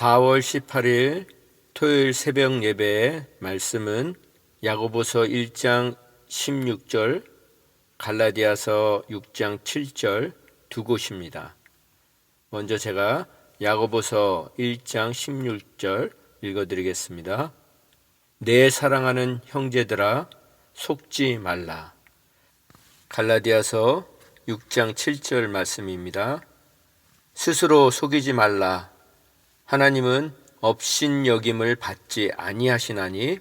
4월 18일 토요일 새벽 예배의 말씀은 야고보서 1장 16절, 갈라디아서 6장 7절 두 곳입니다. 먼저 제가 야고보서 1장 16절 읽어드리겠습니다. 내 사랑하는 형제들아 속지 말라. 갈라디아서 6장 7절 말씀입니다. 스스로 속이지 말라. 하나님은 업신여김을 받지 아니하시나니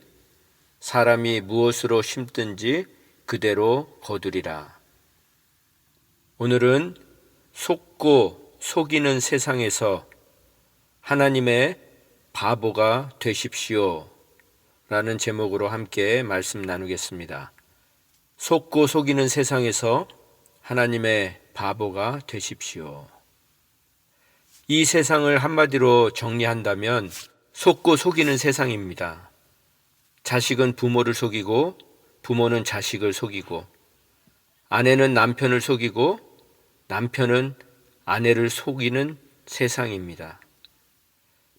사람이 무엇으로 심든지 그대로 거두리라. 오늘은 속고 속이는 세상에서 하나님의 바보가 되십시오 라는 제목으로 함께 말씀 나누겠습니다. 속고 속이는 세상에서 하나님의 바보가 되십시오. 이 세상을 한마디로 정리한다면 속고 속이는 세상입니다. 자식은 부모를 속이고 부모는 자식을 속이고 아내는 남편을 속이고 남편은 아내를 속이는 세상입니다.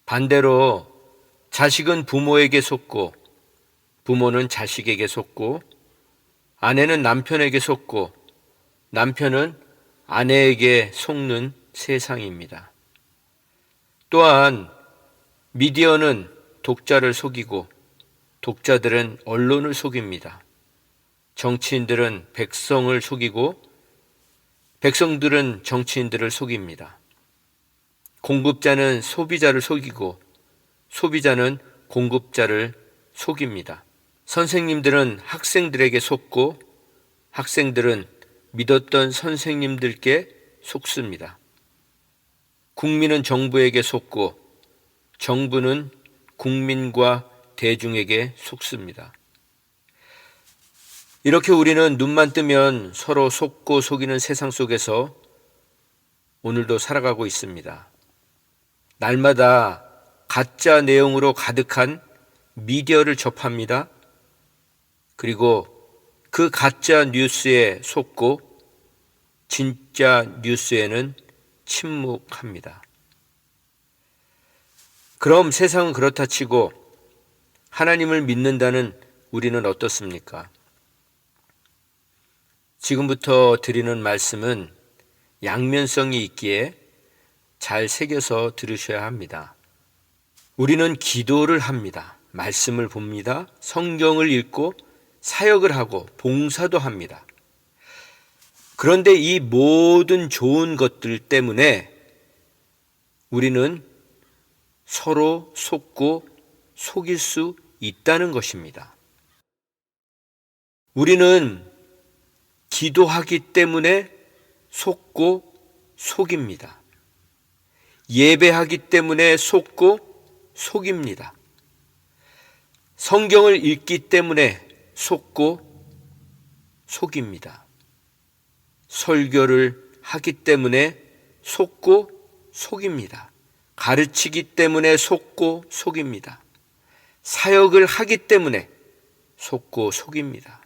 반대로 자식은 부모에게 속고 부모는 자식에게 속고 아내는 남편에게 속고 남편은 아내에게 속는 세상입니다. 또한 미디어는 독자를 속이고 독자들은 언론을 속입니다. 정치인들은 백성을 속이고 백성들은 정치인들을 속입니다. 공급자는 소비자를 속이고 소비자는 공급자를 속입니다. 선생님들은 학생들에게 속고 학생들은 믿었던 선생님들께 속습니다. 국민은 정부에게 속고 정부는 국민과 대중에게 속습니다. 이렇게 우리는 눈만 뜨면 서로 속고 속이는 세상 속에서 오늘도 살아가고 있습니다. 날마다 가짜 내용으로 가득한 미디어를 접합니다. 그리고 그 가짜 뉴스에 속고 진짜 뉴스에는 침묵합니다. 그럼 세상은 그렇다 치고 하나님을 믿는다는 우리는 어떻습니까? 지금부터 드리는 말씀은 양면성이 있기에 잘 새겨서 들으셔야 합니다. 우리는 기도를 합니다. 말씀을 봅니다. 성경을 읽고 사역을 하고 봉사도 합니다. 그런데 이 모든 좋은 것들 때문에 우리는 서로 속고 속일 수 있다는 것입니다. 우리는 기도하기 때문에 속고 속입니다. 예배하기 때문에 속고 속입니다. 성경을 읽기 때문에 속고 속입니다. 설교를 하기 때문에 속고 속입니다. 가르치기 때문에 속고 속입니다. 사역을 하기 때문에 속고 속입니다.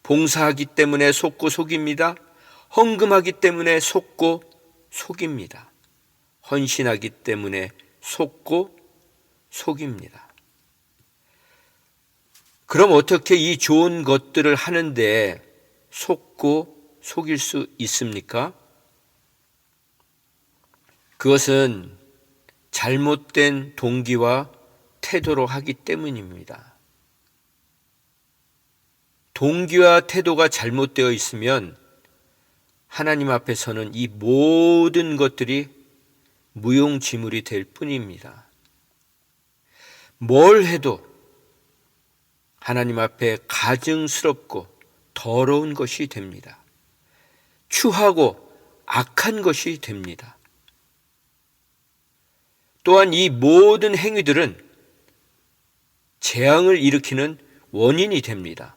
봉사하기 때문에 속고 속입니다. 헌금하기 때문에 속고 속입니다. 헌신하기 때문에 속고 속입니다. 그럼 어떻게 이 좋은 것들을 하는데 속고 속일 수 있습니까? 그것은 잘못된 동기와 태도로 하기 때문입니다. 동기와 태도가 잘못되어 있으면 하나님 앞에서는 이 모든 것들이 무용지물이 될 뿐입니다. 뭘 해도 하나님 앞에 가증스럽고 더러운 것이 됩니다. 추하고 악한 것이 됩니다. 또한 이 모든 행위들은 재앙을 일으키는 원인이 됩니다.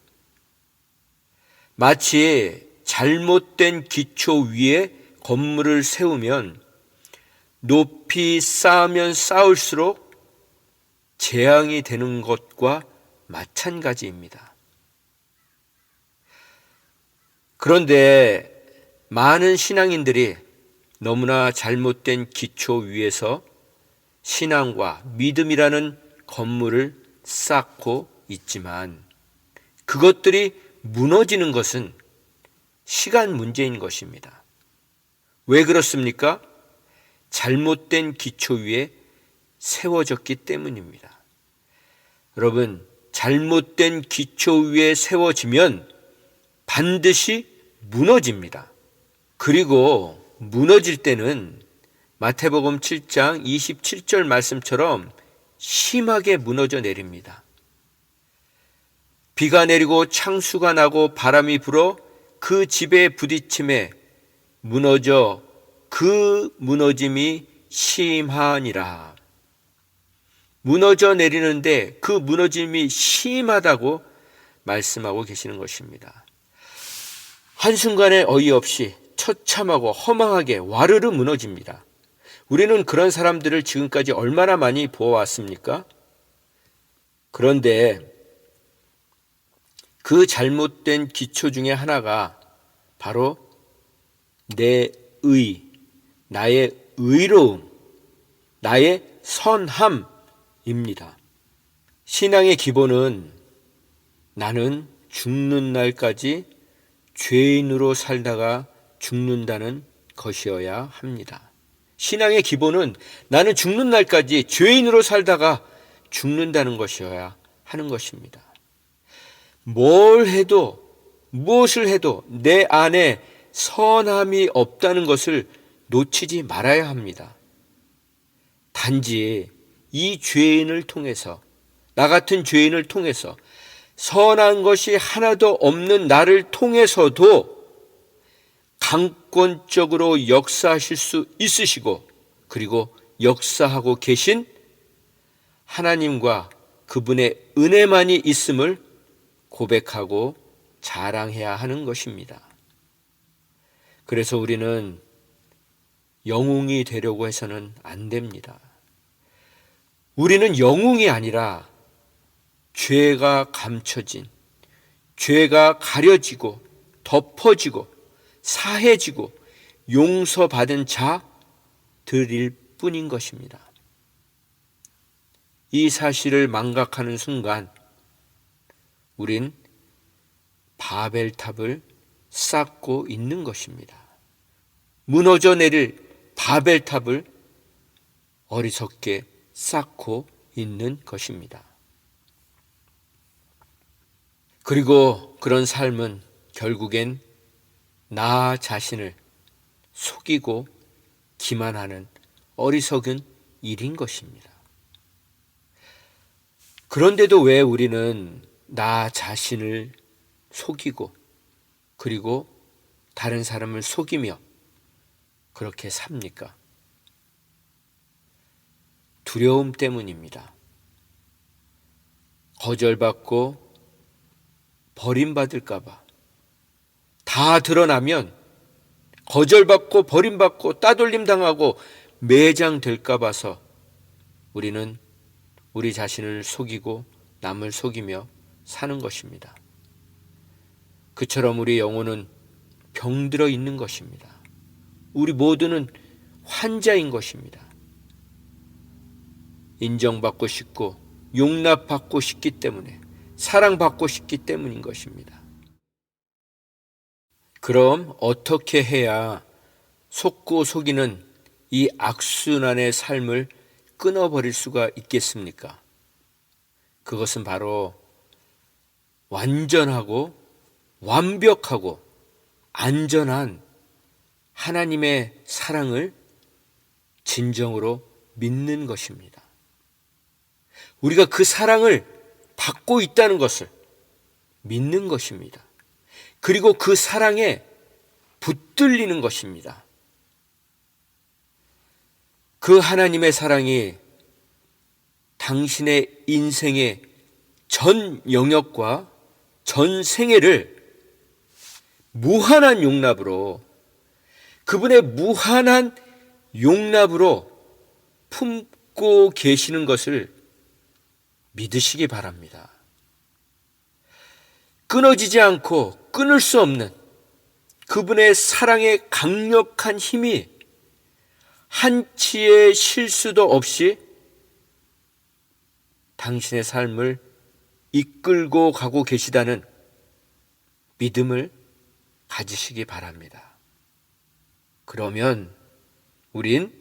마치 잘못된 기초 위에 건물을 세우면 높이 쌓으면 쌓을수록 재앙이 되는 것과 마찬가지입니다. 그런데 많은 신앙인들이 너무나 잘못된 기초 위에서 신앙과 믿음이라는 건물을 쌓고 있지만 그것들이 무너지는 것은 시간 문제인 것입니다. 왜 그렇습니까? 잘못된 기초 위에 세워졌기 때문입니다. 여러분, 잘못된 기초 위에 세워지면 반드시 무너집니다. 그리고 무너질 때는 마태복음 7장 27절 말씀처럼 심하게 무너져 내립니다. 비가 내리고 창수가 나고 바람이 불어 그 집에 부딪힘에 무너져 그 무너짐이 심하니라. 무너져 내리는데 그 무너짐이 심하다고 말씀하고 계시는 것입니다. 한순간에 어이없이 처참하고 허망하게 와르르 무너집니다. 우리는 그런 사람들을 지금까지 얼마나 많이 보아왔습니까? 그런데 그 잘못된 기초 중에 하나가 바로 내 나의 의로움, 나의 선함입니다. 신앙의 기본은 나는 죽는 날까지 죄인으로 살다가 죽는다는 것이어야 합니다. 신앙의 기본은 나는 죽는 날까지 죄인으로 살다가 죽는다는 것이어야 하는 것입니다. 뭘 해도 무엇을 해도 내 안에 선함이 없다는 것을 놓치지 말아야 합니다. 단지 이 죄인을 통해서, 나 같은 죄인을 통해서 선한 것이 하나도 없는 나를 통해서도 강권적으로 역사하실 수 있으시고, 그리고 역사하고 계신 하나님과 그분의 은혜만이 있음을 고백하고 자랑해야 하는 것입니다. 그래서 우리는 영웅이 되려고 해서는 안 됩니다. 우리는 영웅이 아니라 죄가 감춰진, 죄가 가려지고 덮어지고 사해지고 용서받은 자들일 뿐인 것입니다. 이 사실을 망각하는 순간 우린 바벨탑을 쌓고 있는 것입니다. 무너져 내릴 바벨탑을 어리석게 쌓고 있는 것입니다. 그리고 그런 삶은 결국엔 나 자신을 속이고 기만하는 어리석은 일인 것입니다. 그런데도 왜 우리는 나 자신을 속이고 그리고 다른 사람을 속이며 그렇게 삽니까? 두려움 때문입니다. 거절받고 버림받을까 봐. 다 드러나면 거절받고 버림받고 따돌림 당하고 매장될까 봐서 우리는 우리 자신을 속이고 남을 속이며 사는 것입니다. 그처럼 우리 영혼은 병들어 있는 것입니다. 우리 모두는 환자인 것입니다. 인정받고 싶고 용납받고 싶기 때문에, 사랑받고 싶기 때문인 것입니다. 그럼 어떻게 해야 속고 속이는 이 악순환의 삶을 끊어버릴 수가 있겠습니까? 그것은 바로 완전하고 완벽하고 안전한 하나님의 사랑을 진정으로 믿는 것입니다. 우리가 그 사랑을 받고 있다는 것을 믿는 것입니다. 그리고 그 사랑에 붙들리는 것입니다. 그 하나님의 사랑이 당신의 인생의 전 영역과 전 생애를 무한한 용납으로, 그분의 무한한 용납으로 품고 계시는 것을 믿으시기 바랍니다. 끊어지지 않고 끊을 수 없는 그분의 사랑의 강력한 힘이 한치의 실수도 없이 당신의 삶을 이끌고 가고 계시다는 믿음을 가지시기 바랍니다. 그러면 우린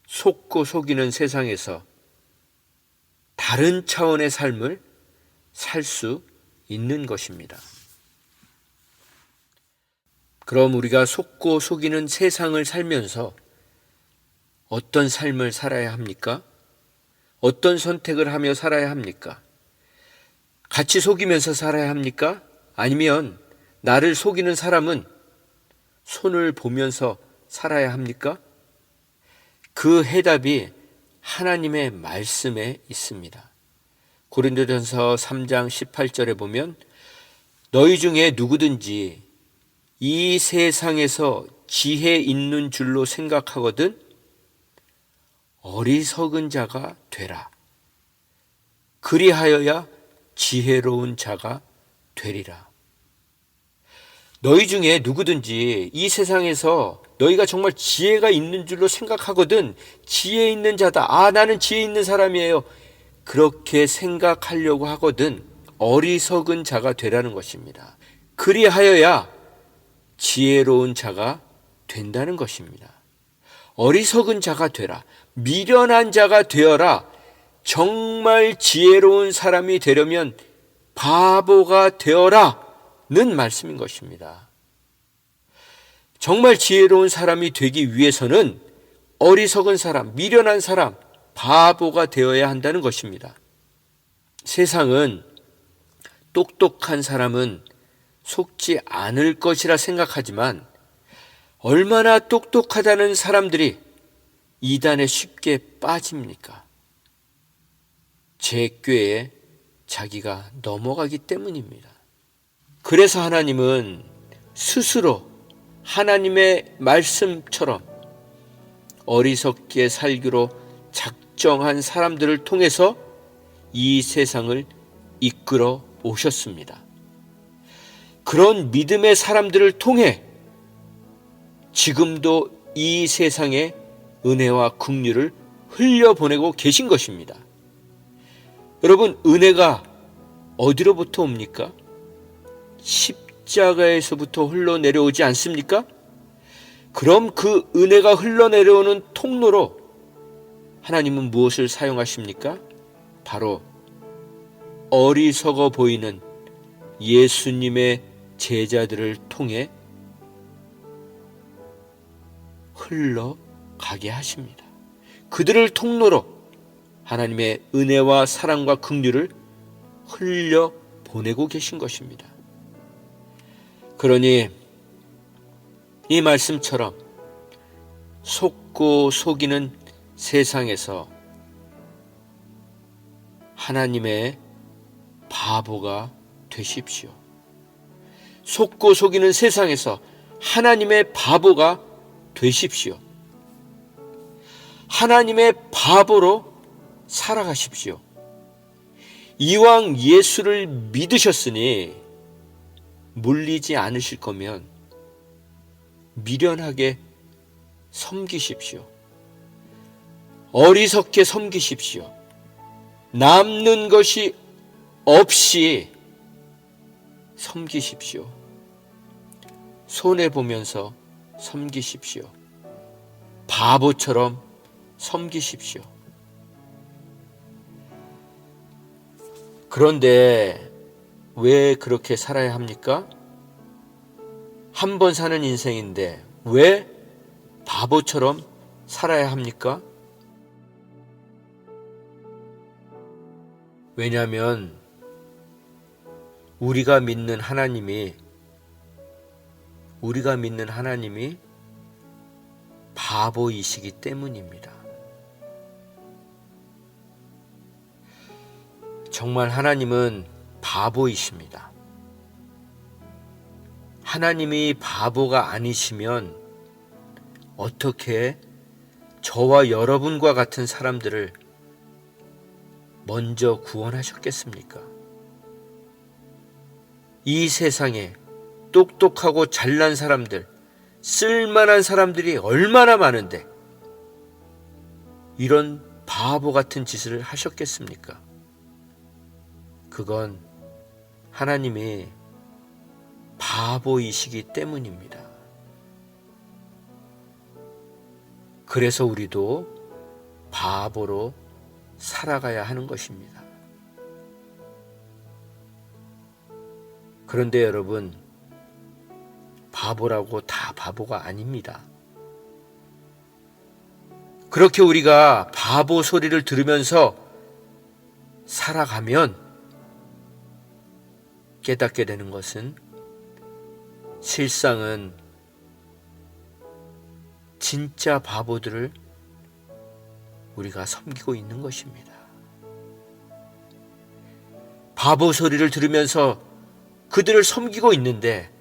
속고 속이는 세상에서 다른 차원의 삶을 살 수 있는 것입니다. 그럼 우리가 속고 속이는 세상을 살면서 어떤 삶을 살아야 합니까? 어떤 선택을 하며 살아야 합니까? 같이 속이면서 살아야 합니까? 아니면 나를 속이는 사람은 손을 보면서 살아야 합니까? 그 해답이 하나님의 말씀에 있습니다. 고린도전서 3장 18절에 보면 너희 중에 누구든지 이 세상에서 지혜 있는 줄로 생각하거든 어리석은 자가 되라. 그리하여야 지혜로운 자가 되리라. 너희 중에 누구든지 이 세상에서 너희가 정말 지혜가 있는 줄로 생각하거든 지혜 있는 자다. 나는 지혜 있는 사람이에요. 그렇게 생각하려고 하거든 어리석은 자가 되라는 것입니다. 그리하여야 지혜로운 자가 된다는 것입니다. 어리석은 자가 되라. 미련한 자가 되어라. 정말 지혜로운 사람이 되려면 바보가 되어라 는 말씀인 것입니다. 정말 지혜로운 사람이 되기 위해서는 어리석은 사람, 미련한 사람, 바보가 되어야 한다는 것입니다. 세상은 똑똑한 사람은 속지 않을 것이라 생각하지만 얼마나 똑똑하다는 사람들이 이단에 쉽게 빠집니까? 제 꾀에 자기가 넘어가기 때문입니다. 그래서 하나님은 스스로 하나님의 말씀처럼 어리석게 살기로 작정한 사람들을 통해서 이 세상을 이끌어 오셨습니다. 그런 믿음의 사람들을 통해 지금도 이 세상에 은혜와 긍휼을 흘려보내고 계신 것입니다. 여러분, 은혜가 어디로부터 옵니까? 십자가에서부터 흘러내려오지 않습니까? 그럼 그 은혜가 흘러내려오는 통로로 하나님은 무엇을 사용하십니까? 바로 어리석어 보이는 예수님의 제자들을 통해 흘러가게 하십니다. 그들을 통로로 하나님의 은혜와 사랑과 긍휼을 흘려보내고 계신 것입니다. 그러니 이 말씀처럼 속고 속이는 세상에서 하나님의 바보가 되십시오. 속고 속이는 세상에서 하나님의 바보가 되십시오. 하나님의 바보로 살아가십시오. 이왕 예수를 믿으셨으니 물리지 않으실 거면 미련하게 섬기십시오. 어리석게 섬기십시오. 남는 것이 없이 섬기십시오. 손해보면서 섬기십시오. 바보처럼 섬기십시오. 그런데 왜 그렇게 살아야 합니까? 한 번 사는 인생인데 왜 바보처럼 살아야 합니까? 왜냐하면 우리가 믿는 하나님이 바보이시기 때문입니다. 정말 하나님은 바보이십니다. 하나님이 바보가 아니시면 어떻게 저와 여러분과 같은 사람들을 먼저 구원하셨겠습니까? 이 세상에 똑똑하고 잘난 사람들, 쓸만한 사람들이 얼마나 많은데 이런 바보 같은 짓을 하셨겠습니까? 그건 하나님이 바보이시기 때문입니다. 그래서 우리도 바보로 살아가야 하는 것입니다. 그런데 여러분, 바보라고 다 바보가 아닙니다. 그렇게 우리가 바보 소리를 들으면서 살아가면 깨닫게 되는 것은 실상은 진짜 바보들을 우리가 섬기고 있는 것입니다. 바보 소리를 들으면서 그들을 섬기고 있는데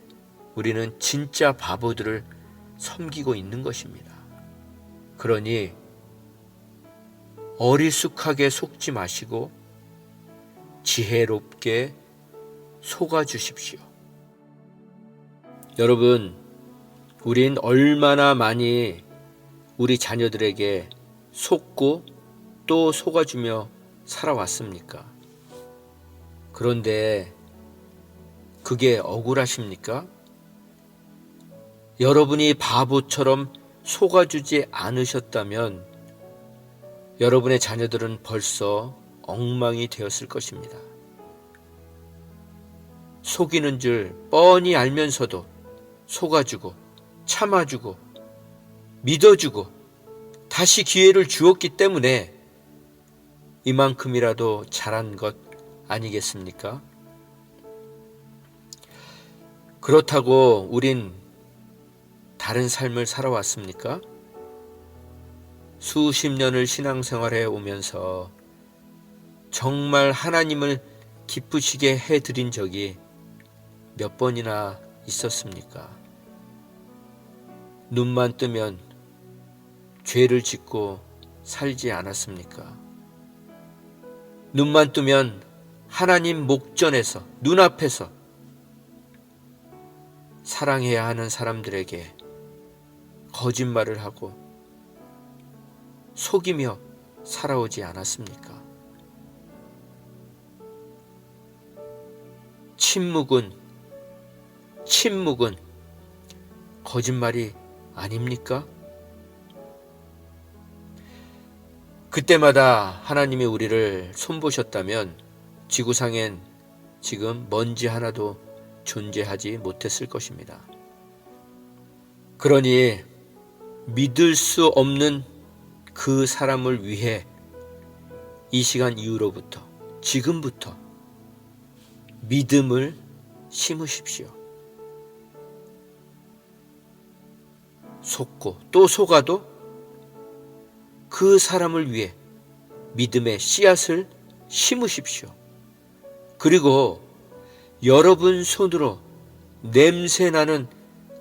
우리는 진짜 바보들을 섬기고 있는 것입니다. 그러니 어리숙하게 속지 마시고 지혜롭게 속아주십시오. 여러분, 우린 얼마나 많이 우리 자녀들에게 속고 또 속아주며 살아왔습니까? 그런데 그게 억울하십니까? 여러분이 바보처럼 속아주지 않으셨다면 여러분의 자녀들은 벌써 엉망이 되었을 것입니다. 속이는 줄 뻔히 알면서도 속아주고 참아주고 믿어주고 다시 기회를 주었기 때문에 이만큼이라도 잘한 것 아니겠습니까? 그렇다고 우린 다른 삶을 살아왔습니까? 수십 년을 신앙생활해 오면서 정말 하나님을 기쁘시게 해드린 적이 몇 번이나 있었습니까? 눈만 뜨면 죄를 짓고 살지 않았습니까? 눈만 뜨면 하나님 목전에서 눈앞에서 사랑해야 하는 사람들에게 거짓말을 하고 속이며 살아오지 않았습니까? 침묵은 거짓말이 아닙니까? 그때마다 하나님이 우리를 손보셨다면 지구상엔 지금 먼지 하나도 존재하지 못했을 것입니다. 그러니 믿을 수 없는 그 사람을 위해 이 시간 이후로부터 지금부터 믿음을 심으십시오. 속고 또 속아도 그 사람을 위해 믿음의 씨앗을 심으십시오. 그리고 여러분 손으로 냄새나는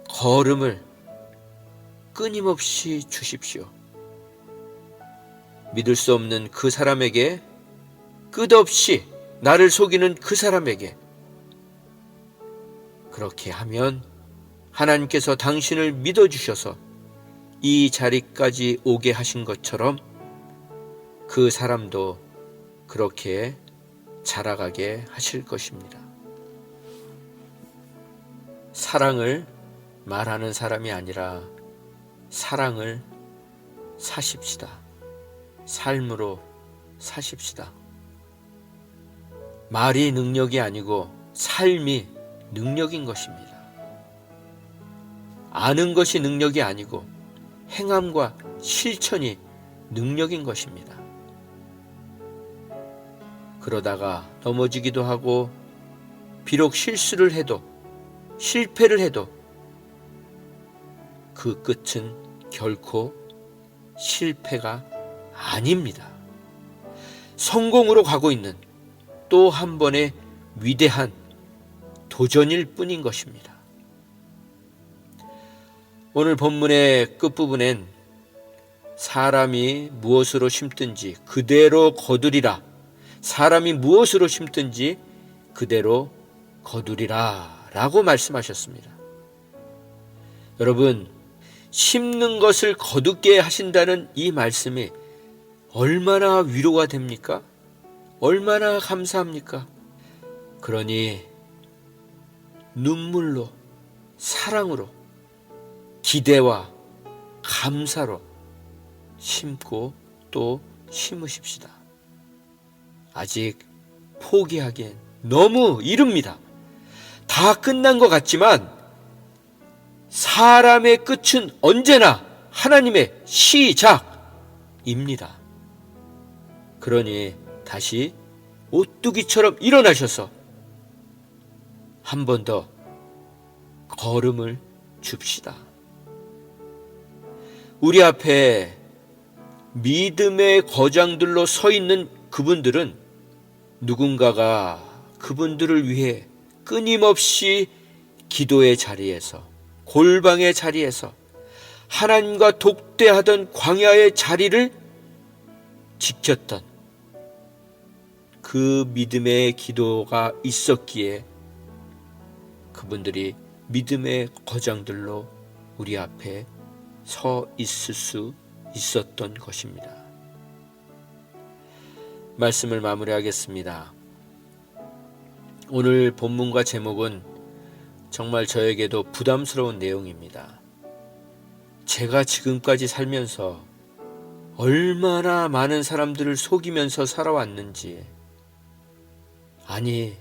걸음을 끊임없이 주십시오. 믿을 수 없는 그 사람에게, 끝없이 나를 속이는 그 사람에게 그렇게 하면 하나님께서 당신을 믿어주셔서 이 자리까지 오게 하신 것처럼 그 사람도 그렇게 자라가게 하실 것입니다. 사랑을 말하는 사람이 아니라 사랑을 사십시다. 삶으로 사십시다. 말이 능력이 아니고 삶이 능력인 것입니다. 아는 것이 능력이 아니고 행함과 실천이 능력인 것입니다. 그러다가 넘어지기도 하고 비록 실수를 해도 실패를 해도 그 끝은 결코 실패가 아닙니다. 성공으로 가고 있는 또 한 번의 위대한 도전일 뿐인 것입니다. 오늘 본문의 끝부분엔 사람이 무엇으로 심든지 그대로 거두리라. 사람이 무엇으로 심든지 그대로 거두리라 라고 말씀하셨습니다. 여러분, 심는 것을 거두게 하신다는 이 말씀이 얼마나 위로가 됩니까? 얼마나 감사합니까? 그러니 눈물로, 사랑으로, 기대와 감사로 심고 또 심으십시다. 아직 포기하기엔 너무 이릅니다. 다 끝난 것 같지만 사람의 끝은 언제나 하나님의 시작입니다. 그러니 다시 오뚜기처럼 일어나셔서 한 번 더 걸음을 줍시다. 우리 앞에 믿음의 거장들로 서 있는 그분들은 누군가가 그분들을 위해 끊임없이 기도의 자리에서, 골방의 자리에서 하나님과 독대하던 광야의 자리를 지켰던 그 믿음의 기도가 있었기에 그분들이 믿음의 거장들로 우리 앞에 서 있을 수 있었던 것입니다. 말씀을 마무리하겠습니다. 오늘 본문과 제목은 정말 저에게도 부담스러운 내용입니다. 제가 지금까지 살면서 얼마나 많은 사람들을 속이면서 살아왔는지, 아니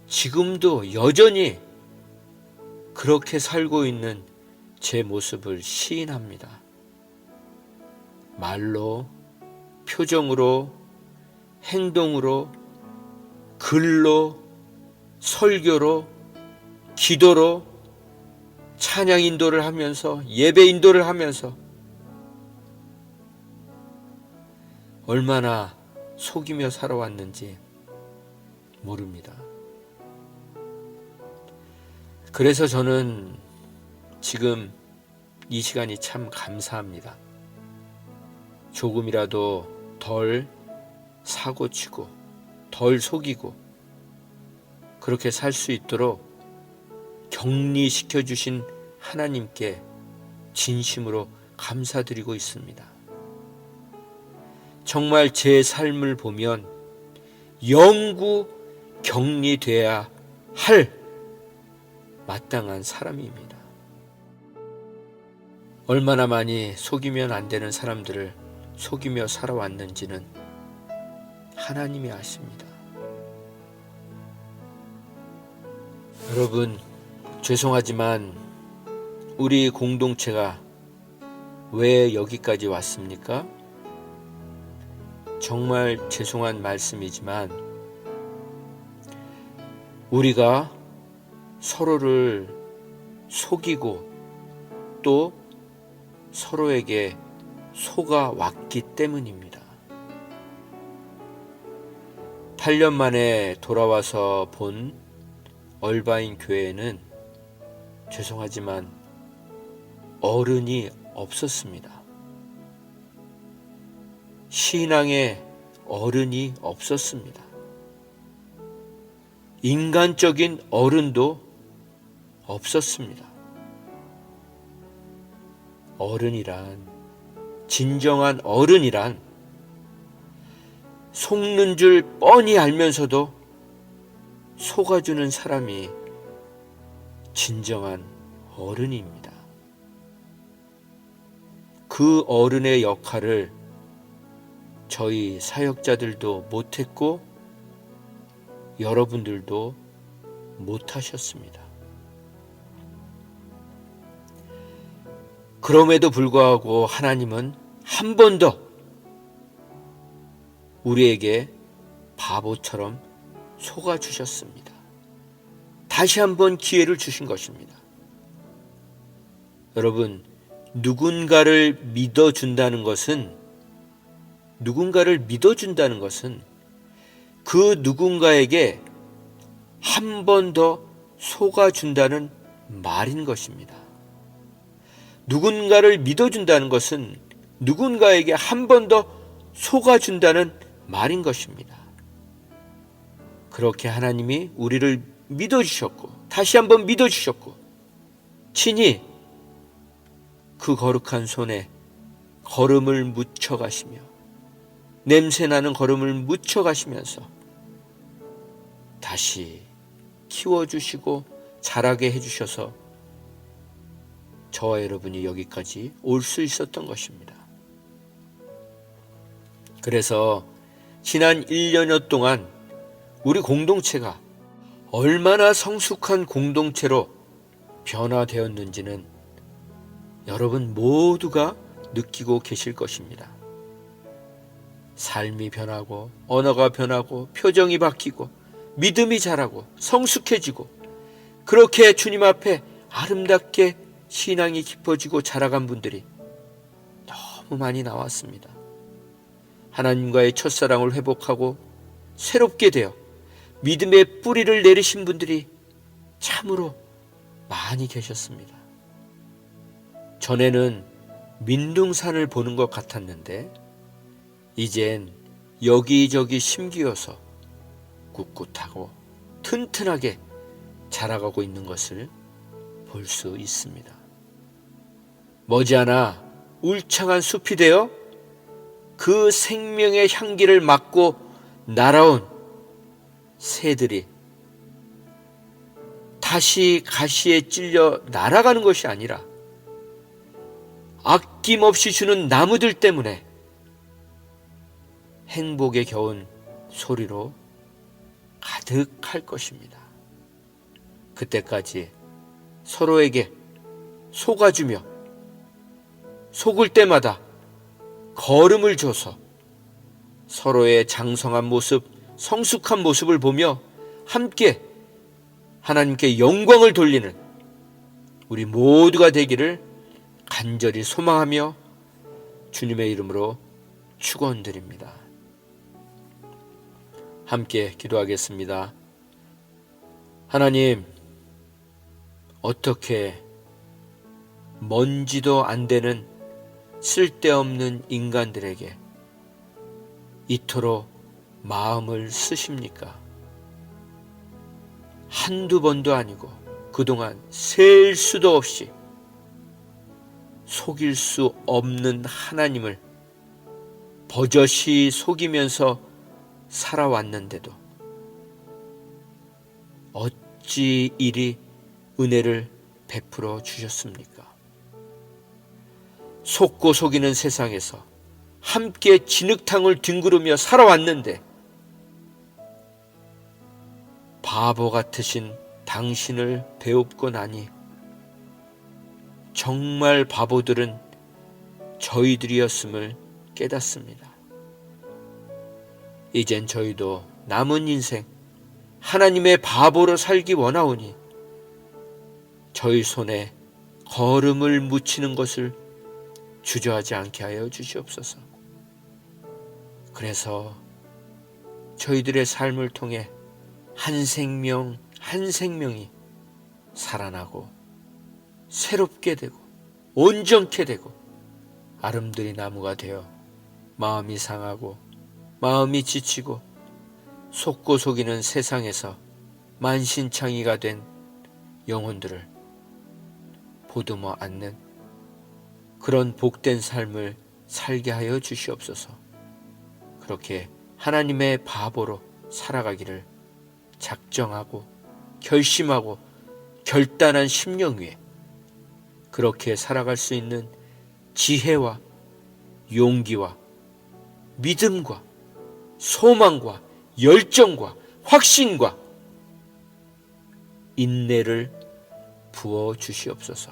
지금도 여전히 그렇게 살고 있는 제 모습을 시인합니다. 말로, 표정으로, 행동으로, 글로, 설교로, 기도로, 찬양 인도를 하면서, 예배 인도를 하면서 얼마나 속이며 살아왔는지 모릅니다. 그래서 저는 지금 이 시간이 참 감사합니다. 조금이라도 덜 사고치고 덜 속이고 그렇게 살 수 있도록 격리시켜 주신 하나님께 진심으로 감사드리고 있습니다. 정말 제 삶을 보면 영구 격리돼야 할 마땅한 사람입니다. 얼마나 많이 속이면 안 되는 사람들을 속이며 살아왔는지는 하나님이 아십니다. 여러분, 죄송하지만 우리 공동체가 왜 여기까지 왔습니까? 정말 죄송한 말씀이지만 우리가 서로를 속이고 또 서로에게 속아왔기 때문입니다. 8년 만에 돌아와서 본 얼바인 교회에는 죄송하지만 어른이 없었습니다. 신앙의 어른이 없었습니다. 인간적인 어른도 없었습니다. 어른이란, 진정한 어른이란 속는 줄 뻔히 알면서도 속아주는 사람이 진정한 어른입니다. 그 어른의 역할을 저희 사역자들도 못했고 여러분들도 못하셨습니다. 그럼에도 불구하고 하나님은 한 번 더 우리에게 바보처럼 속아주셨습니다. 다시 한번 기회를 주신 것입니다. 여러분, 누군가를 믿어준다는 것은 그 누군가에게 한 번 더 속아준다는 말인 것입니다. 누군가를 믿어준다는 것은 누군가에게 한 번 더 속아준다는 말인 것입니다. 그렇게 하나님이 우리를 믿어주셨고 다시 한번 믿어주셨고 친히 그 거룩한 손에 걸음을 묻혀가시며 냄새나는 걸음을 묻혀가시면서 다시 키워주시고 자라게 해주셔서 저와 여러분이 여기까지 올 수 있었던 것입니다. 그래서 지난 1년여 동안 우리 공동체가 얼마나 성숙한 공동체로 변화되었는지는 여러분 모두가 느끼고 계실 것입니다. 삶이 변하고 언어가 변하고 표정이 바뀌고 믿음이 자라고 성숙해지고 그렇게 주님 앞에 아름답게 신앙이 깊어지고 자라간 분들이 너무 많이 나왔습니다. 하나님과의 첫사랑을 회복하고 새롭게 되어 믿음의 뿌리를 내리신 분들이 참으로 많이 계셨습니다. 전에는 민둥산을 보는 것 같았는데 이젠 여기저기 심기어서 꿋꿋하고 튼튼하게 자라가고 있는 것을 볼 수 있습니다. 머지않아 울창한 숲이 되어 그 생명의 향기를 맡고 날아온 새들이 다시 가시에 찔려 날아가는 것이 아니라 아낌없이 주는 나무들 때문에 행복에 겨운 소리로 가득할 것입니다. 그때까지 서로에게 속아주며 속을 때마다 걸음을 줘서 서로의 장성한 모습, 성숙한 모습을 보며 함께 하나님께 영광을 돌리는 우리 모두가 되기를 간절히 소망하며 주님의 이름으로 축원드립니다. 함께 기도하겠습니다. 하나님, 어떻게 먼지도 안 되는 쓸데없는 인간들에게 이토록 마음을 쓰십니까? 한두 번도 아니고 그동안 셀 수도 없이 속일 수 없는 하나님을 버젓이 속이면서 살아왔는데도 어찌 이리 은혜를 베풀어 주셨습니까? 속고 속이는 세상에서 함께 진흙탕을 뒹구르며 살아왔는데 바보 같으신 당신을 배웁고 나니 정말 바보들은 저희들이었음을 깨닫습니다. 이젠 저희도 남은 인생 하나님의 바보로 살기 원하오니 저희 손에 거름을 묻히는 것을 주저하지 않게 하여 주시옵소서. 그래서 저희들의 삶을 통해 한 생명 한 생명이 살아나고 새롭게 되고 온전케 되고 아름드리 나무가 되어 마음이 상하고 마음이 지치고 속고 속이는 세상에서 만신창이가 된 영혼들을 보듬어 안는 그런 복된 삶을 살게 하여 주시옵소서. 그렇게 하나님의 바보로 살아가기를 작정하고 결심하고 결단한 심령 위에 그렇게 살아갈 수 있는 지혜와 용기와 믿음과 소망과 열정과 확신과 인내를 부어 주시옵소서.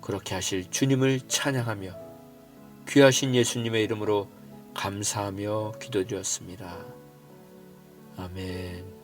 그렇게 하실 주님을 찬양하며 귀하신 예수님의 이름으로 감사하며 기도드렸습니다. 아멘.